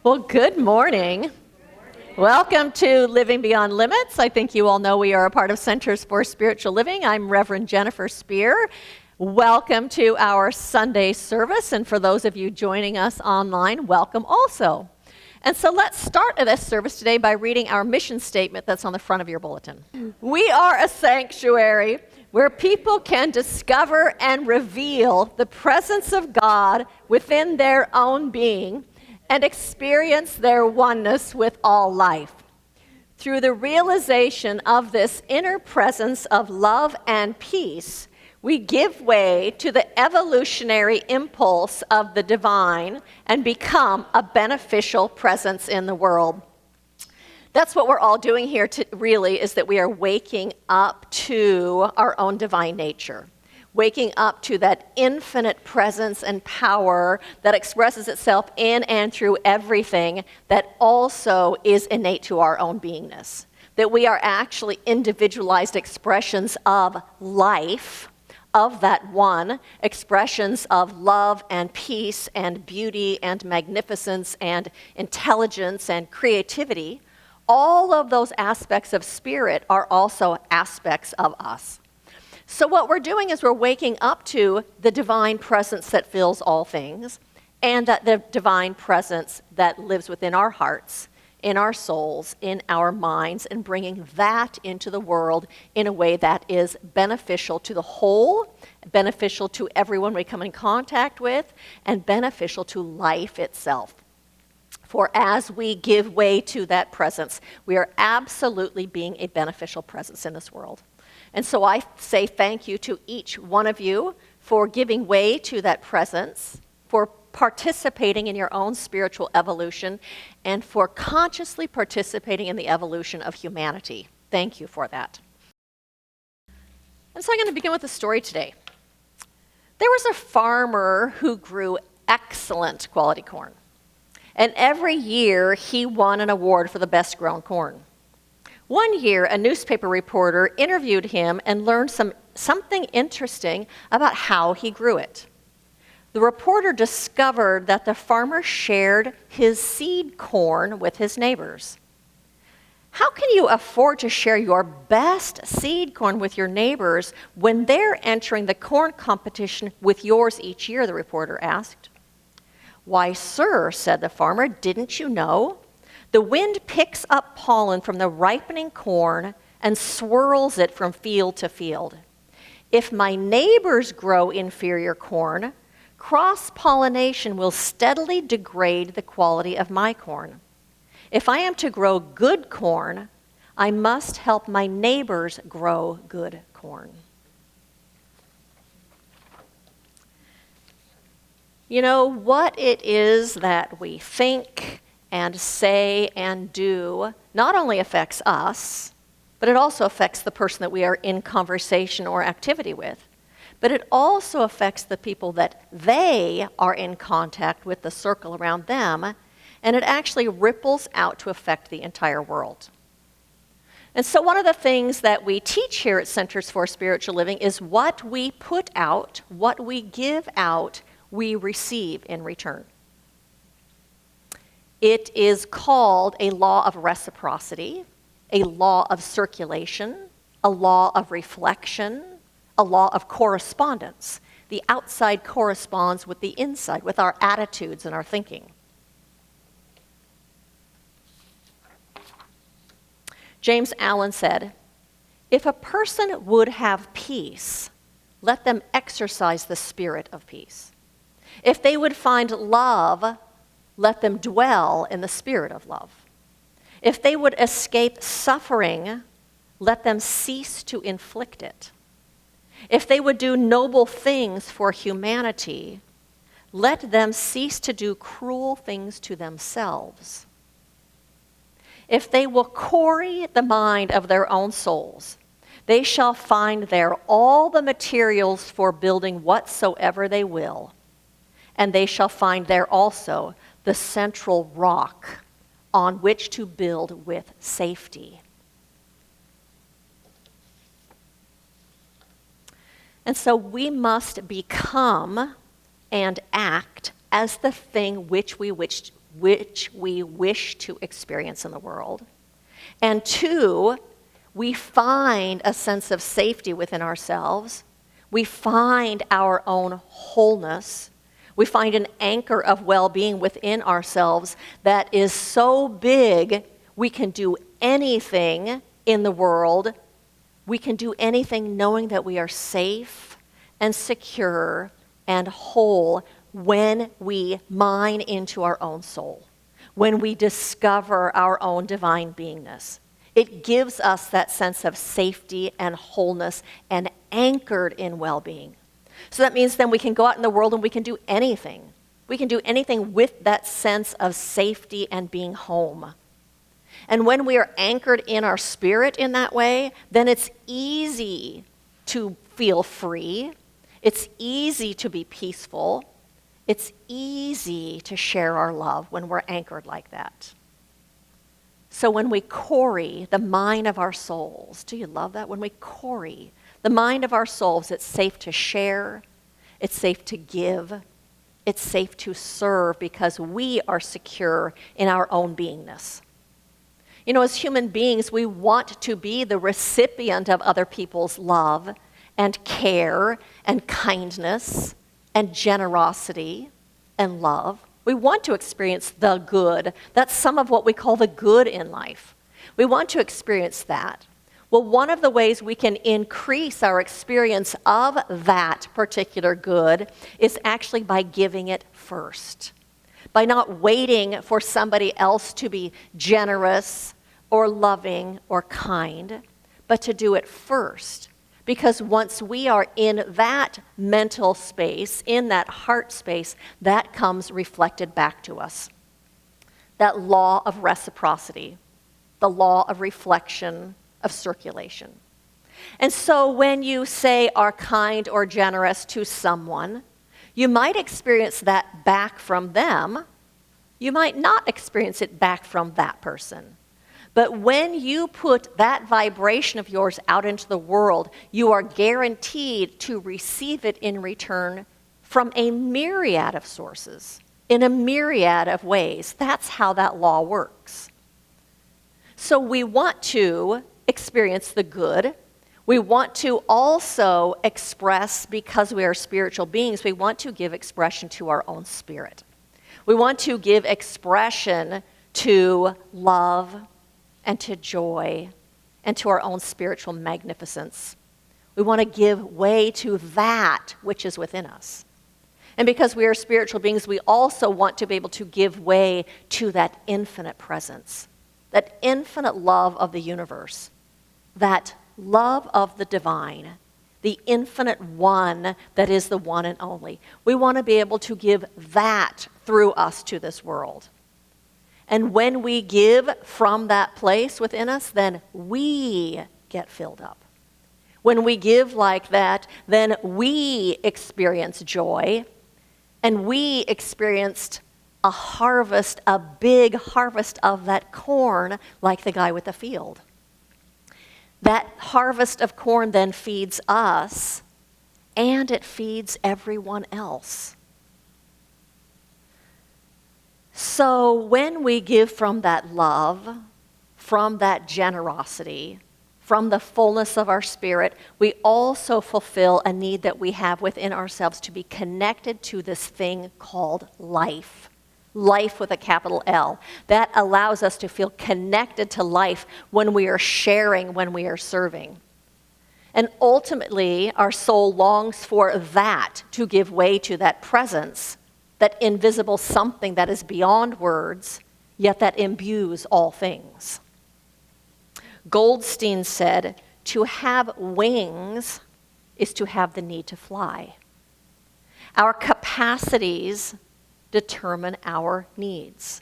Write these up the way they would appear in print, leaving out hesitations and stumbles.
Well, good morning. Welcome to Living Beyond Limits. I think you all know we are a part of Centers for Spiritual Living. I'm Reverend Jennifer Spear. Welcome to our Sunday service, and for those of you joining us online, welcome also. And so let's start this service today by reading our mission statement that's on the front of your bulletin. We are a sanctuary where people can discover and reveal the presence of God within their own being and experience their oneness with all life. Through the realization of this inner presence of love and peace, we give way to the evolutionary impulse of the divine and become a beneficial presence in the world. That's what we're all doing here really, is that we are waking up to our own divine nature. Waking up to that infinite presence and power that expresses itself in and through everything that also is innate to our own beingness. That we are actually individualized expressions of life, of that one, expressions of love and peace and beauty and magnificence and intelligence and creativity. All of those aspects of spirit are also aspects of us. So what we're doing is we're waking up to the divine presence that fills all things, and that the divine presence that lives within our hearts, in our souls, in our minds, and bringing that into the world in a way that is beneficial to the whole, beneficial to everyone we come in contact with, and beneficial to life itself. For as we give way to that presence, we are absolutely being a beneficial presence in this world. And so I say thank you to each one of you for giving way to that presence, for participating in your own spiritual evolution, and for consciously participating in the evolution of humanity. Thank you for that. And so I'm going to begin with a story today. There was a farmer who grew excellent quality corn. And every year he won an award for the best grown corn. One year, a newspaper reporter interviewed him and learned something interesting about how he grew it. The reporter discovered that the farmer shared his seed corn with his neighbors. How can you afford to share your best seed corn with your neighbors when they're entering the corn competition with yours each year, the reporter asked. Why, sir, said the farmer, didn't you know? The wind picks up pollen from the ripening corn and swirls it from field to field. If my neighbors grow inferior corn, cross-pollination will steadily degrade the quality of my corn. If I am to grow good corn, I must help my neighbors grow good corn. You know, what it is that we think and say and do not only affects us, but it also affects the person that we are in conversation or activity with. But it also affects the people that they are in contact with, the circle around them, and it actually ripples out to affect the entire world. And so one of the things that we teach here at Centers for Spiritual Living is what we put out, what we give out, we receive in return. It is called a law of reciprocity, a law of circulation, a law of reflection, a law of correspondence. The outside corresponds with the inside, with our attitudes and our thinking. James Allen said, if a person would have peace, let them exercise the spirit of peace. If they would find love, let them dwell in the spirit of love. If they would escape suffering, let them cease to inflict it. If they would do noble things for humanity, let them cease to do cruel things to themselves. If they will quarry the mind of their own souls, they shall find there all the materials for building whatsoever they will, and they shall find there also the central rock on which to build with safety. And so we must become and act as the thing which we which we wish to experience in the world. And 2, we find a sense of safety within ourselves. We find our own wholeness. We find an anchor of well-being within ourselves that is so big we can do anything in the world. We can do anything knowing that we are safe and secure and whole when we mine into our own soul, when we discover our own divine beingness. It gives us that sense of safety and wholeness and anchored in well-being. So that means then we can go out in the world and we can do anything. We can do anything with that sense of safety and being home. And when we are anchored in our spirit in that way, then it's easy to feel free. It's easy to be peaceful. It's easy to share our love when we're anchored like that. So when we quarry the mind of our souls, do you love that? When we quarry the mind of our souls, it's safe to share, it's safe to give, it's safe to serve because we are secure in our own beingness. You know, as human beings, we want to be the recipient of other people's love and care and kindness and generosity and love. We want to experience the good. That's some of what we call the good in life. We want to experience that. Well, one of the ways we can increase our experience of that particular good is actually by giving it first. By not waiting for somebody else to be generous or loving or kind, but to do it first. Because once we are in that mental space, in that heart space, that comes reflected back to us. That law of reciprocity, the law of reflection, of circulation. And so when you say are kind or generous to someone, you might experience that back from them. You might not experience it back from that person. But when you put that vibration of yours out into the world, you are guaranteed to receive it in return from a myriad of sources, in a myriad of ways. That's how that law works. So we want to experience the good. We want to also express, because we are spiritual beings, we want to give expression to our own spirit. We want to give expression to love and to joy and to our own spiritual magnificence. We want to give way to that which is within us. And because we are spiritual beings, we also want to be able to give way to that infinite presence, that infinite love of the universe, that love of the divine, the infinite one that is the one and only. We want to be able to give that through us to this world. And when we give from that place within us, then we get filled up. When we give like that, then we experience joy, and we experienced a harvest, a big harvest of that corn, like the guy with the field. That harvest of corn then feeds us, and it feeds everyone else. So when we give from that love, from that generosity, from the fullness of our spirit, we also fulfill a need that we have within ourselves to be connected to this thing called life. Life with a capital L. That allows us to feel connected to life when we are sharing, when we are serving. And ultimately, our soul longs for that, to give way to that presence, that invisible something that is beyond words, yet that imbues all things. Goldstein said, to have wings is to have the need to fly. Our capacities determine our needs.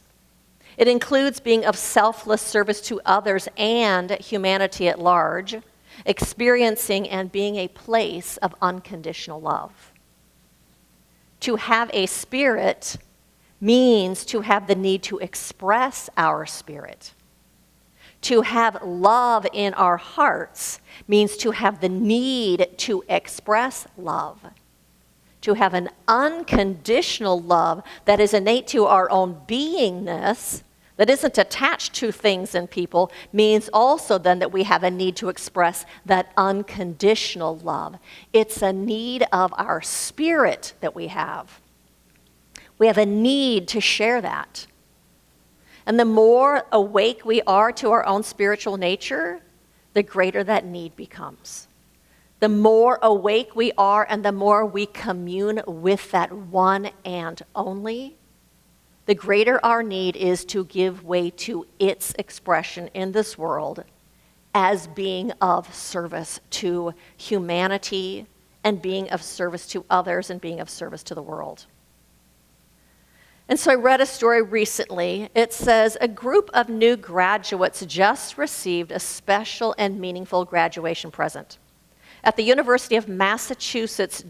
It includes being of selfless service to others and humanity at large, experiencing and being a place of unconditional love. To have a spirit means to have the need to express our spirit. To have love in our hearts means to have the need to express love. to have an unconditional love that is innate to our own beingness, that isn't attached to things and people, means also then that we have a need to express that unconditional love. It's a need of our spirit that we have. We have a need to share that. And the more awake we are to our own spiritual nature, the greater that need becomes. The more awake we are and the more we commune with that one and only, the greater our need is to give way to its expression in this world as being of service to humanity and being of service to others and being of service to the world. And so I read a story recently. It says a group of new graduates just received a special and meaningful graduation present. At the University of Massachusetts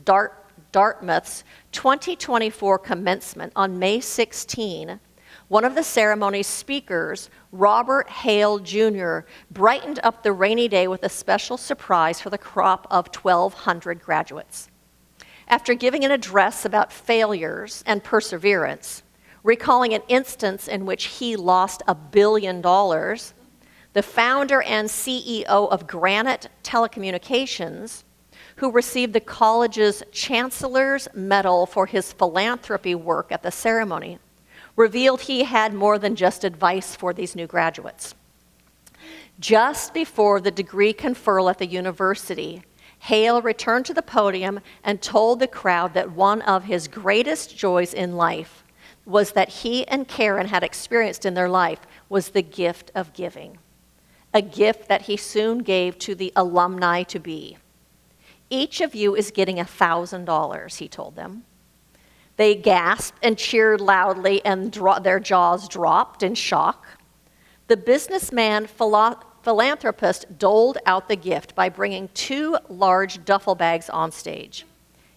Dartmouth's 2024 commencement on May 16, one of the ceremony's speakers, Robert Hale Jr., brightened up the rainy day with a special surprise for the crop of 1,200 graduates. After giving an address about failures and perseverance, recalling an instance in which he lost $1 billion, the founder and CEO of Granite Telecommunications, who received the college's Chancellor's Medal for his philanthropy work at the ceremony, revealed he had more than just advice for these new graduates. Just before the degree conferral at the university, Hale returned to the podium and told the crowd that one of his greatest joys in life was that he and Karen had experienced in their life was the gift of giving, a gift that he soon gave to the alumni to be. Each of you is getting $1,000, he told them. They gasped and cheered loudly, and their jaws dropped in shock. The businessman philanthropist doled out the gift by bringing 2 large duffel bags on stage,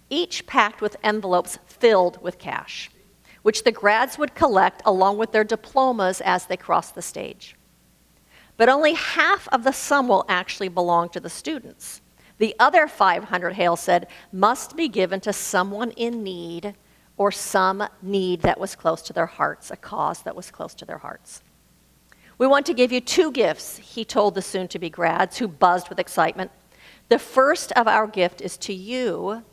each packed with envelopes filled with cash, which the grads would collect along with their diplomas as they crossed the stage. But only half of the sum will actually belong to the students. The other 500, Hale said, must be given to someone in need or some need that was close to their hearts, a cause that was close to their hearts. We want to give you 2 gifts, he told the soon-to-be grads who buzzed with excitement. The first of our gift is to you.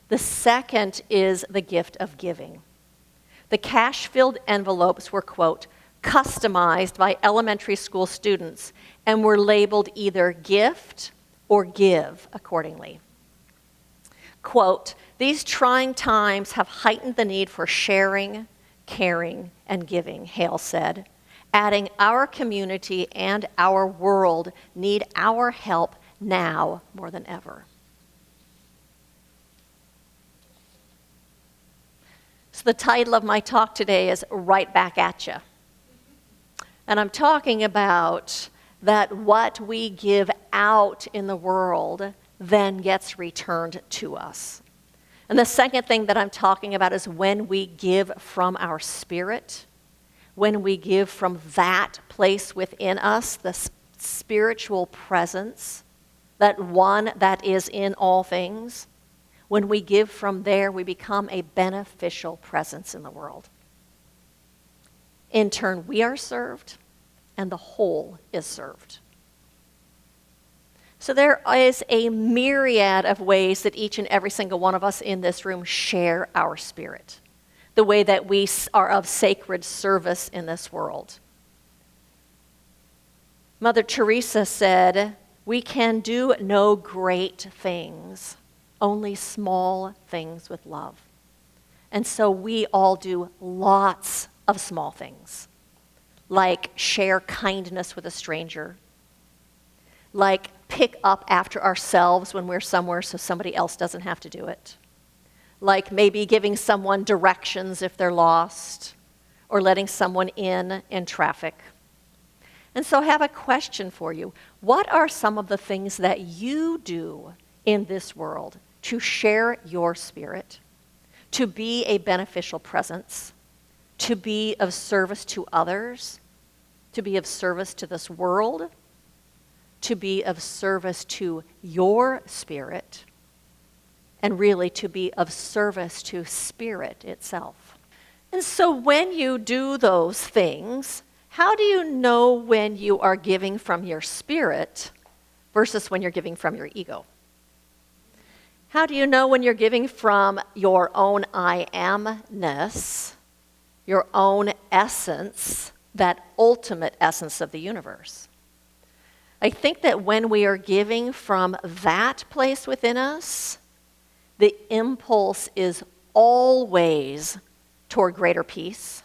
The second is the gift of giving. The cash-filled envelopes were, quote, customized by elementary school students and were labeled either gift or give accordingly. Quote, these trying times have heightened the need for sharing, caring, and giving, Hale said, adding our community and our world need our help now more than ever. So the title of my talk today is Right Back at Ya. And I'm talking about that what we give out in the world then gets returned to us. And the second thing that I'm talking about is when we give from our spirit, when we give from that place within us, the spiritual presence, that one that is in all things, when we give from there, we become a beneficial presence in the world. In turn, we are served, and the whole is served. So there is a myriad of ways that each and every single one of us in this room share our spirit, the way that we are of sacred service in this world. Mother Teresa said, we can do no great things, only small things with love. And so we all do lots of small things, like share kindness with a stranger, like pick up after ourselves when we're somewhere so somebody else doesn't have to do it, like maybe giving someone directions if they're lost, or letting someone in traffic. And so I have a question for you. What are some of the things that you do in this world to share your spirit, to be a beneficial presence, to be of service to others, to be of service to this world, to be of service to your spirit, and really to be of service to spirit itself. And so when you do those things, how do you know when you are giving from your spirit versus when you're giving from your ego? How do you know when you're giving from your own I amness, your own essence, that ultimate essence of the universe? I think that when we are giving from that place within us, the impulse is always toward greater peace,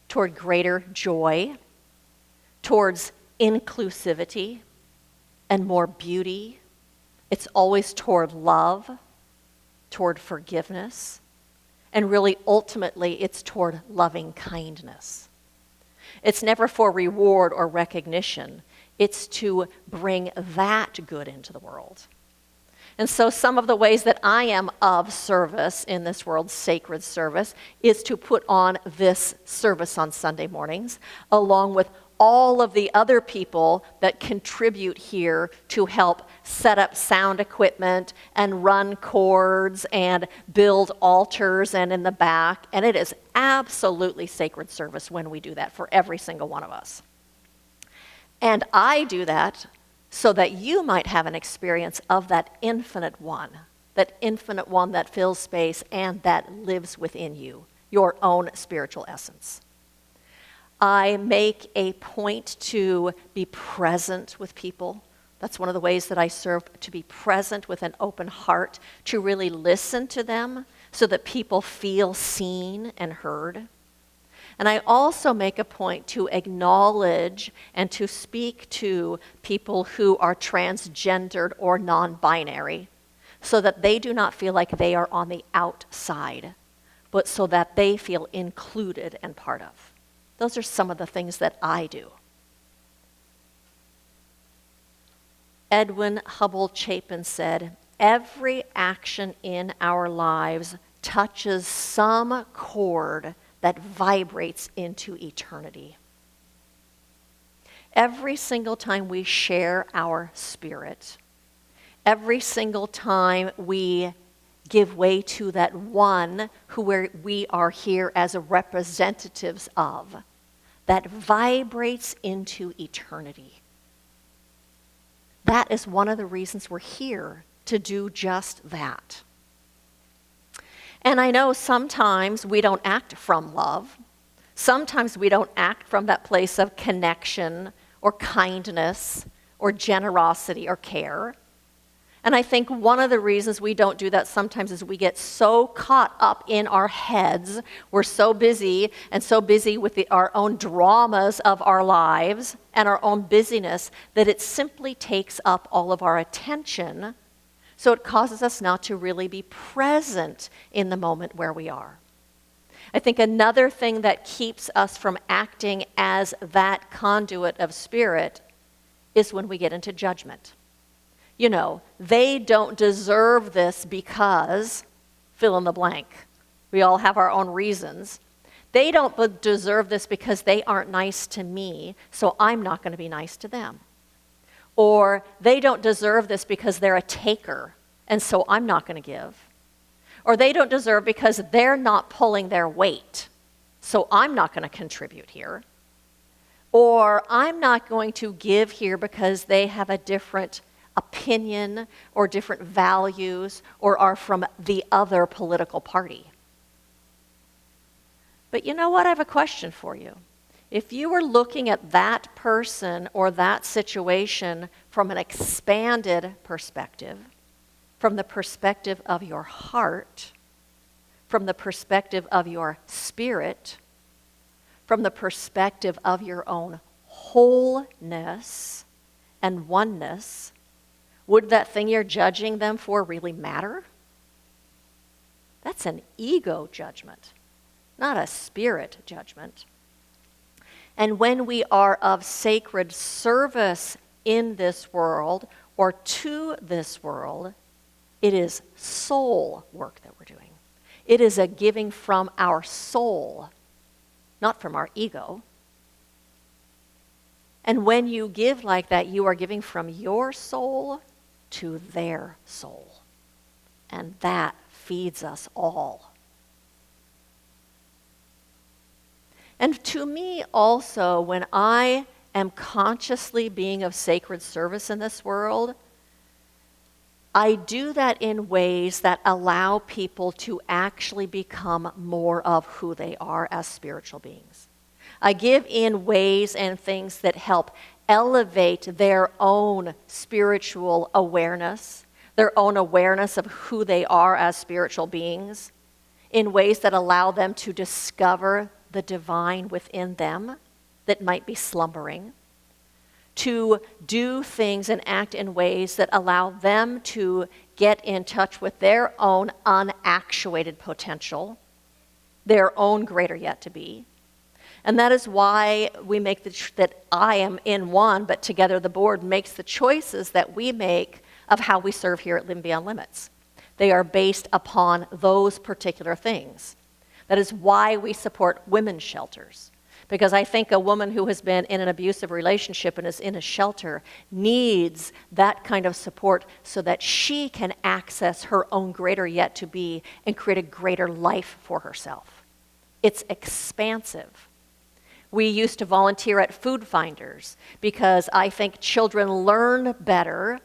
toward greater joy, towards inclusivity and more beauty. It's always toward love, toward forgiveness, and really ultimately it's toward loving kindness. It's never for reward or recognition. It's to bring that good into the world. And so some of the ways that I am of service in this world's sacred service is to put on this service on Sunday mornings, along with all of the other people that contribute here to help set up sound equipment and run cords and build altars and in the back. And it is absolutely sacred service when we do that for every single one of us. And I do that so that you might have an experience of that infinite one that fills space and that lives within you, your own spiritual essence. I make a point to be present with people. That's one of the ways that I serve, to be present with an open heart, to really listen to them so that people feel seen and heard. And I also make a point to acknowledge and to speak to people who are transgendered or non-binary so that they do not feel like they are on the outside, but so that they feel included and part of. Those are some of the things that I do. Edwin Hubble Chapin said, "Every action in our lives touches some chord that vibrates into eternity." Every single time we share our spirit, every single time we give way to that one who we are here as representatives of, that vibrates into eternity. That is one of the reasons we're here, to do just that. And I know sometimes we don't act from love. Sometimes we don't act from that place of connection or kindness or generosity or care. And I think one of the reasons we don't do that sometimes is we get so caught up in our heads. We're so busy with our own dramas of our lives and our own busyness that it simply takes up all of our attention. So it causes us not to really be present in the moment where we are. I think another thing that keeps us from acting as that conduit of spirit is when we get into judgment. You know, they don't deserve this because, fill in the blank. We all have our own reasons. They don't deserve this because they aren't nice to me, so I'm not going to be nice to them. Or they don't deserve this because they're a taker, and so I'm not going to give. Or they don't deserve because they're not pulling their weight, so I'm not going to contribute here. Or I'm not going to give here because they have a different opinion or different values or are from the other political party. But you know what? I have a question for you. If you were looking at that person or that situation from an expanded perspective, from the perspective of your heart, from the perspective of your spirit, from the perspective of your own wholeness and oneness, would that thing you're judging them for really matter? That's an ego judgment, not a spirit judgment. And when we are of sacred service in this world or to this world, it is soul work that we're doing. It is a giving from our soul, not from our ego. And when you give like that, you are giving from your soul to their soul. and that feeds us all. And to me also, when I am consciously being of sacred service in this world, I do that in ways that allow people to actually become more of who they are as spiritual beings. I give in ways and things that help elevate their own spiritual awareness, their own awareness of who they are as spiritual beings, in ways that allow them to discover the divine within them that might be slumbering, to do things and act in ways that allow them to get in touch with their own unactuated potential, their own greater yet to be. And that is why we make that I am in one, but together the board makes the choices that we make of how we serve here at Living Beyond Limits. They are based upon those particular things. That is why we support women's shelters. Because I think a woman who has been in an abusive relationship and is in a shelter needs that kind of support so that she can access her own greater yet to be and create a greater life for herself. It's expansive. We used to volunteer at Food Finders because I think children learn better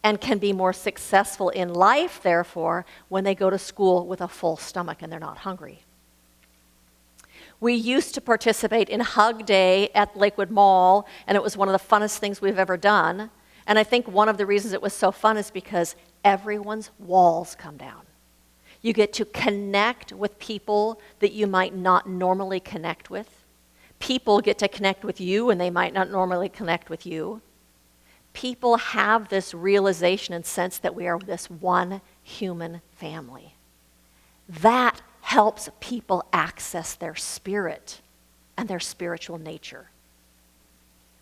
and can be more successful in life, therefore, when they go to school with a full stomach and they're not hungry. We used to participate in Hug Day at Lakewood Mall, and it was one of the funnest things we've ever done. And I think one of the reasons it was so fun is because everyone's walls come down. You get to connect with people that you might not normally connect with. People get to connect with you, and they might not normally connect with you. People have this realization and sense that we are this one human family. That helps people access their spirit and their spiritual nature.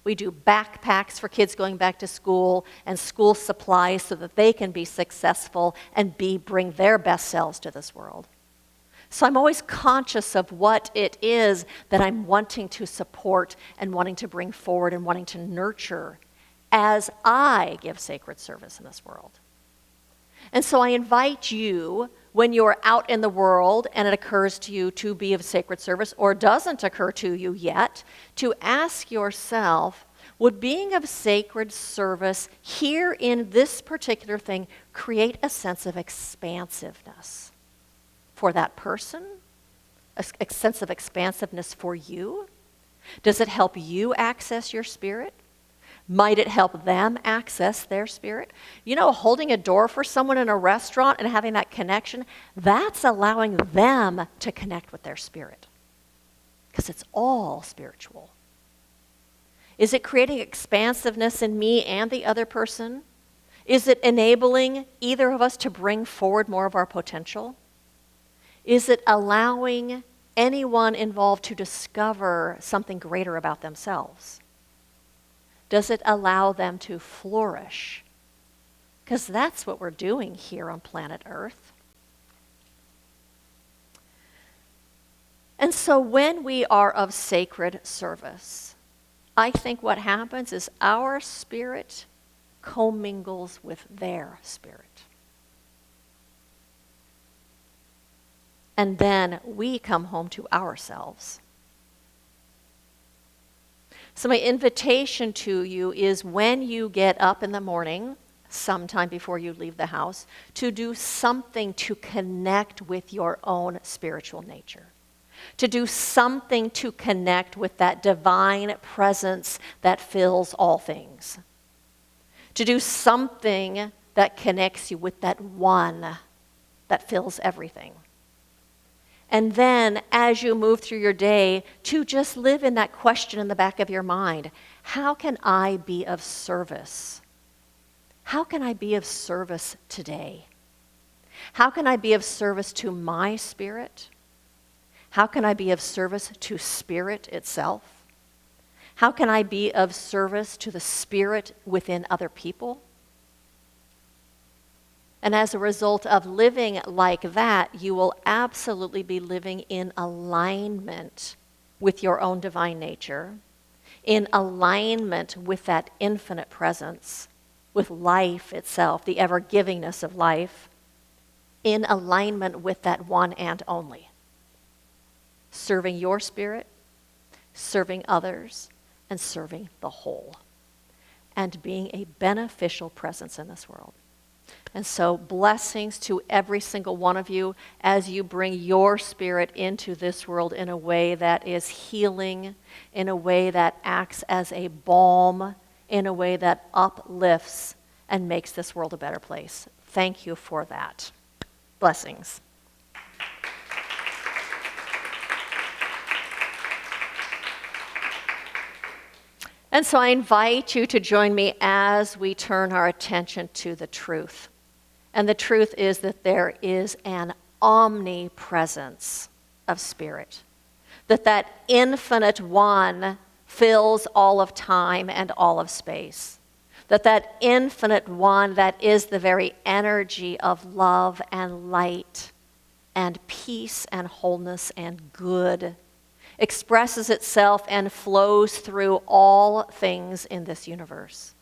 We do backpacks for kids going back to school and school supplies so that they can be successful and bring their best selves to this world. So I'm always conscious of what it is that I'm wanting to support and wanting to bring forward and wanting to nurture as I give sacred service in this world. And so I invite you, when you're out in the world and it occurs to you to be of sacred service, or doesn't occur to you yet, to ask yourself, would being of sacred service here in this particular thing create a sense of expansiveness for that person? A sense of expansiveness for you? Does it help you access your spirit? Might it help them access their spirit? You know, holding a door for someone in a restaurant and having that connection, that's allowing them to connect with their spirit. Because it's all spiritual. Is it creating expansiveness in me and the other person? Is it enabling either of us to bring forward more of our potential? Is it allowing anyone involved to discover something greater about themselves? Does it allow them to flourish? Because that's what we're doing here on planet Earth. And so when we are of sacred service, I think what happens is our spirit commingles with their spirit. And then we come home to ourselves. So my invitation to you is when you get up in the morning, sometime before you leave the house, to do something to connect with your own spiritual nature. To do something to connect with that divine presence that fills all things. To do something that connects you with that one that fills everything. And then, as you move through your day, to just live in that question in the back of your mind. How can I be of service? How can I be of service today? How can I be of service to my spirit? How can I be of service to spirit itself? How can I be of service to the spirit within other people? And as a result of living like that, you will absolutely be living in alignment with your own divine nature, in alignment with that infinite presence, with life itself, the ever-givingness of life. in alignment with that one and only. Serving your spirit, serving others, and serving the whole. And being a beneficial presence in this world. And so blessings to every single one of you as you bring your spirit into this world in a way that is healing, in a way that acts as a balm, in a way that uplifts and makes this world a better place. Thank you for that. Blessings. And so I invite you to join me as we turn our attention to the truth. And the truth is that there is an omnipresence of spirit. That infinite one fills all of time and all of space. That infinite one that is the very energy of love and light and peace and wholeness and good expresses itself and flows through all things in this universe.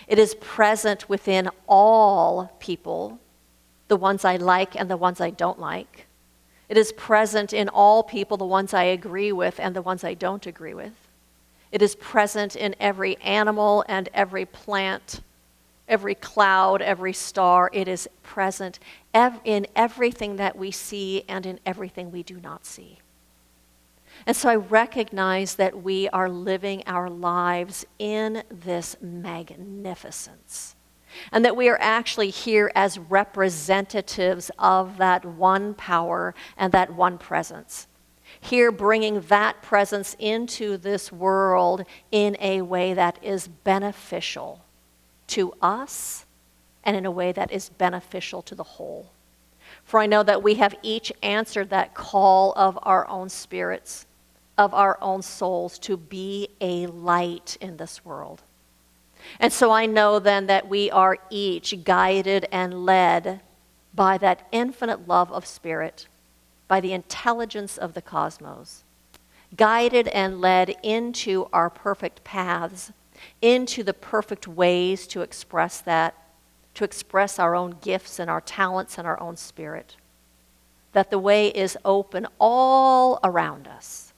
It is present within all people, the ones I like and the ones I don't like. It is present in all people, the ones I agree with and the ones I don't agree with. It is present in every animal and every plant, every cloud, every star. It is present in everything that we see and in everything we do not see. And so I recognize that we are living our lives in this magnificence, and that we are actually here as representatives of that one power and that one presence. Here bringing that presence into this world in a way that is beneficial to us and in a way that is beneficial to the whole. For I know that we have each answered that call of our own spirits, of our own souls, to be a light in this world. And so I know then that we are each guided and led by that infinite love of spirit, by the intelligence of the cosmos, guided and led into our perfect paths, into the perfect ways to express that, to express our own gifts and our talents and our own spirit. That the way is open all around us.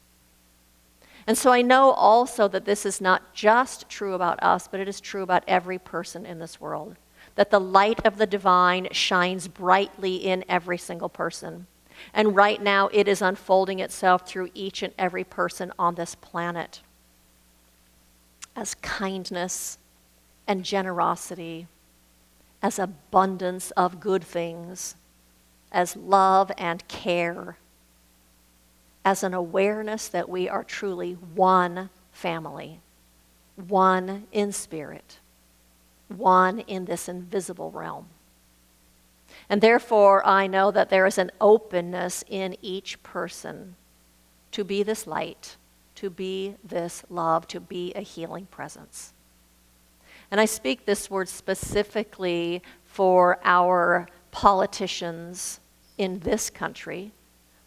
And so I know also that this is not just true about us, but it is true about every person in this world. That the light of the divine shines brightly in every single person. And right now it is unfolding itself through each and every person on this planet as kindness and generosity, as abundance of good things, as love and care, as an awareness that we are truly one family, one in spirit, one in this invisible realm. And therefore, I know that there is an openness in each person to be this light, to be this love, to be a healing presence. And I speak this word specifically for our politicians in this country,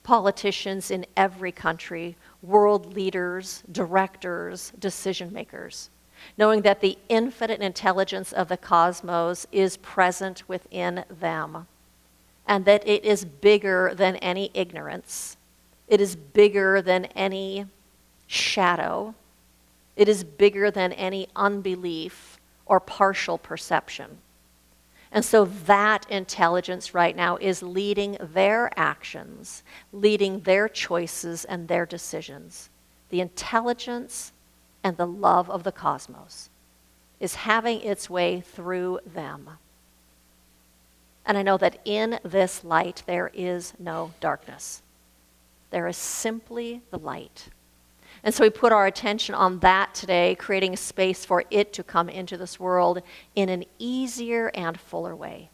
politicians in every country, world leaders, directors, decision makers, knowing that the infinite intelligence of the cosmos is present within them, and that it is bigger than any ignorance. It is bigger than any shadow. It is bigger than any unbelief or partial perception. And so that intelligence right now is leading their actions, leading their choices and their decisions. The intelligence and the love of the cosmos is having its way through them. And I know that in this light there is no darkness. There is simply the light. And so we put our attention on that today, creating a space for it to come into this world in an easier and fuller way.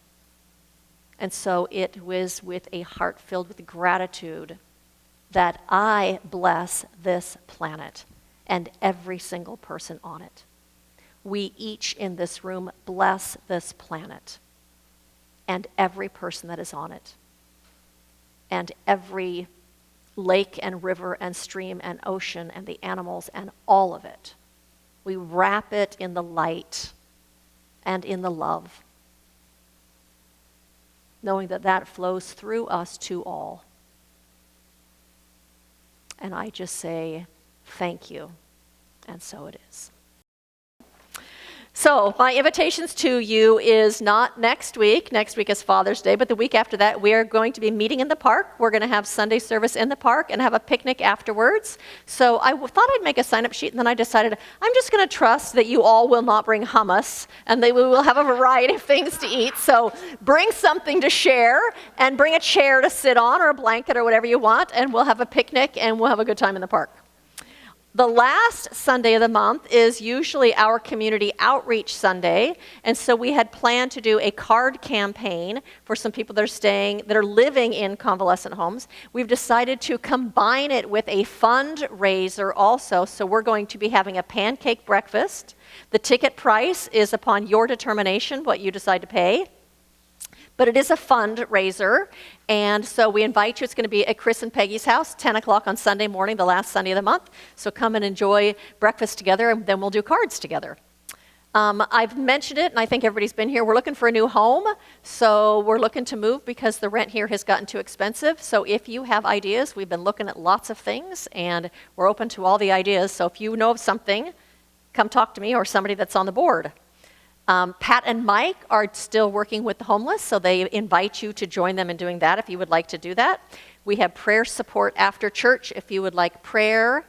And so it was with a heart filled with gratitude that I bless this planet and every single person on it. We each in this room bless this planet and every person that is on it, and every lake and river and stream and ocean and the animals and all of it. We wrap it in the light and in the love. knowing that that flows through us to all. And I just say, thank you. And so it is. So my invitations to you is not next week. Next week is Father's Day, but the week after that, we are going to be meeting in the park. We're going to have Sunday service in the park and have a picnic afterwards. So I thought I'd make a sign-up sheet, and then I decided I'm just going to trust that you all will not bring hummus, and that we will have a variety of things to eat. So bring something to share, and bring a chair to sit on, or a blanket, or whatever you want, and we'll have a picnic, and we'll have a good time in the park. The last Sunday of the month is usually our community outreach Sunday, and so we had planned to do a card campaign for some people that are living in convalescent homes. We've decided to combine it with a fundraiser also, so we're going to be having a pancake breakfast. The ticket price is upon your determination, what you decide to pay. But it is a fundraiser, and so we invite you. It's going to be at Chris and Peggy's house, 10 o'clock on Sunday morning, the last Sunday of the month. So come and enjoy breakfast together, and then we'll do cards together. I've mentioned it, and I think everybody's been here. We're looking for a new home, so we're looking to move because the rent here has gotten too expensive. So if you have ideas, we've been looking at lots of things, and we're open to all the ideas. So if you know of something, come talk to me or somebody that's on the board. Pat and Mike are still working with the homeless, so they invite you to join them in doing that if you would like to do that. We have prayer support after church if you would like prayer.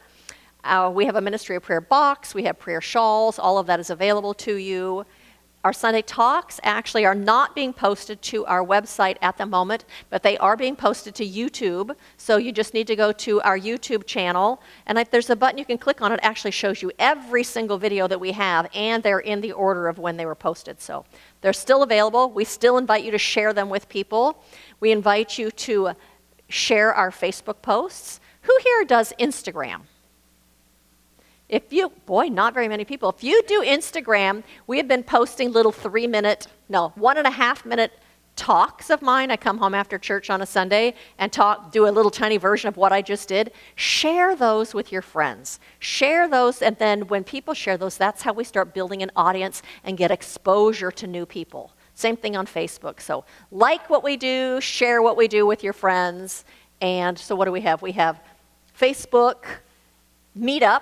We have a Ministry of Prayer box. We have prayer shawls. All of that is available to you. Our Sunday talks actually are not being posted to our website at the moment, but they are being posted to YouTube. So you just need to go to our YouTube channel, and there's a button you can click on. It actually shows you every single video that we have, and they're in the order of when they were posted. So they're still available. We still invite you to share them with people. We invite you to share our Facebook posts. Who here does Instagram? Not very many people. If you do Instagram, we have been posting little 1.5 minute talks of mine. I come home after church on a Sunday and do a little tiny version of what I just did. Share those with your friends. Share those, and then when people share those, that's how we start building an audience and get exposure to new people. Same thing on Facebook. So like what we do, share what we do with your friends. And so what do we have? We have Facebook, Meetup.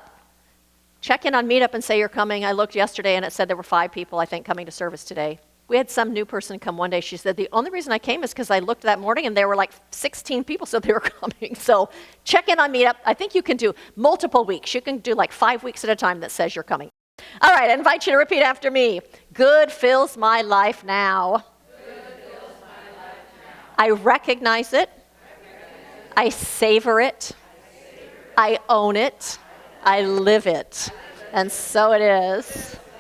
Check in on Meetup and say you're coming. I looked yesterday and it said there were 5 people, I think, coming to service today. We had some new person come one day. She said, the only reason I came is because I looked that morning and there were like 16 people, so they were coming. So check in on Meetup. I think you can do multiple weeks. You can do like 5 weeks at a time that says you're coming. All right, I invite you to repeat after me. Good fills my life now. Good fills my life now. I recognize it. I savor it. I own it. I live it. And so it is.